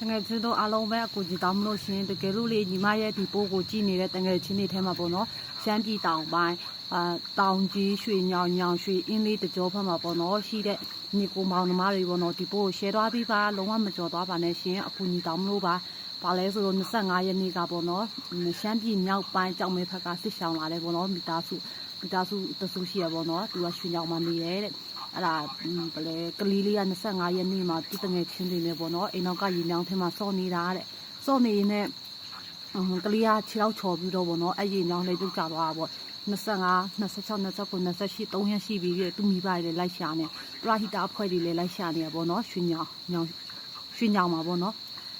တငယ်ချင်းတို့အားလုံးပဲအကူကြီးတောင်းမလို့ရှင်တကယ်လို့လေညီမရဲ့ဒီပိုးကိုကြည့်နေတဲ့တငယ်ချင်းတွေထဲမှာပေါ့နော်ရှမ်းပြည်တောင်ပိုင်းတောင်ကြီးရွှေညောင်ညောင်ရွှေအင်းလေးတကြောဘက်မှာပေါ့နော်ရှိတဲ့ညီကိုမောင်နှမတွေပေါ့နော်ဒီပိုးကို share သွားပြီးပါလုံးဝမကြော်သွားပါနဲ့ရှင်အကူကြီးတောင်းမလို့ပါဘာလဲဆိုတော့25ရက်နေ့ကပေါ့နော်ရှမ်းပြည်မြောက်ပိုင်းကြောင်မဲဖက်ကစစ်ဆောင်လာတယ်ပေါ့နော်မိသားစုတဆူရှိရပေါ့နော်သူကရွှေညောင်မှာနေရဲတဲ့အဲ့ဒါဘယ်လဲကလေးလေးက25ရက်နေ့မှာသူတငယ်ချင်းတွေနဲ့ပေါ့နော်အိမ်နောက်ကရေမြောင်းထဲမှာစော့နေတာတဲ့စော့နေရင်နဲ့ကလေးကခြေထောက်ချော်ပြီးတော့ပေါ့နော်အဲ့ရေမြောင်းလေးပြုတ်ကျသွားတာပေါ့25 26 29 28 3ရက်ရှိပြီပြည့်သူမိဘတွေလိုက်ရှာနေပရဟိတအဖွဲ့တွေလည်းလိုက်ရှာနေရပေါ့နော်ရွှေညောင်မှာပေါ့နော်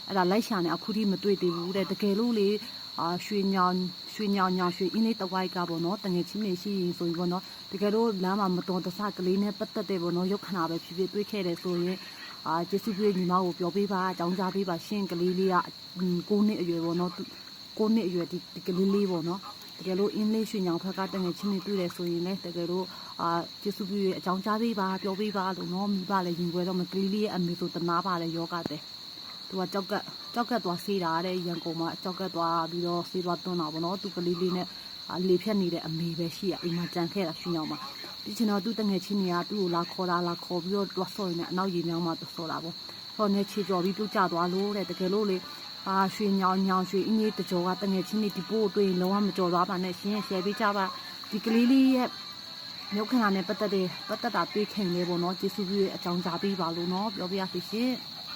အဲ့ဒါလိုက်ရှာနေအခုထိမတွေ့သေးဘူးတဲ့တကယ်လို့လေရွှေညောင်ရွှေအင်းလေးတဝိုက်ကပေါ့နော်တငယ်ချင်းတွေရှိရင်ဆိုရင်ပေါ့နော်တကယ်လို့လမ်းမှာမတော်တဆကလေးနဲ့ပတ်သက်တဲ့ပေါ့နော်ရုပ်ခဏပဲဖြစ်ဖြစ်တွေ့ခဲ့တယ်ဆိုရင်ကျေးဇူးပြုညီမကိုပြောပေးပါအကြောင်းကြားပေးပါရှင်းကလေးလေးက9နှစ်အရွယ်ပေါ့နော်9နှစ်အရွယ်ဒီကလေးလေးပေါ့နော်တကယ်လို့အင်းလေးရွှေညောင်ဖက်ကတငယ်ချင်းတွေတွေ့တယ်ဆိုရင်လည်းတကယ်လို့ကျေးဇူးပြုအကြောင်းကြားပေးပါပြောပေးပါလို့နော်မိဘလည်းရင်ခွဲတော့မကလေးလေးရဲ့အမေဆိုတနာပါတယ်ယောဂတဲ့သူကကြောက်ကတ်သွားဆေးတာတဲ့ရန်ကုန်မှာကြောက်ကတ်သွားပြီးတော့ဆေးသွားသွန်းတာပေါ့နော်သူကလေးလေးနဲ့လေဖြတ်နေတဲ့အမေပဲရှိရအိမ်မှာကြံခဲ့တာရွှေညောင်မှာဒီချင်တော့သူတငယ်ချင်းတွေကသူ့ကိုလာခေါ်ပြီးတော့တွားဆော်နေအနောက်ရေမြောင်းမှာတွားဆော်တာပေါ့ဟောနေချီကြော်ပြီးပြုတ်ကျသွားလို့တဲ့တကယ်လို့လေရွှေညောင်ရွှေအင်းကြီးတကြောကတငယ်ချင်းတွေဒီပို့တွေ့ရင်လုံးဝမကြော်သွားပါနဲ့ရှင်ရှယ်ပေးကြပါဒီကလေးလေးရဲ့ရုပ်ခဏနဲ့ပတ်သက်တာတွေးခင်လေပေါ့နော်ကျေးဇူးပြုအကြောင်းကြားပေးပါလို့နော်ပြောပြရစီရှင်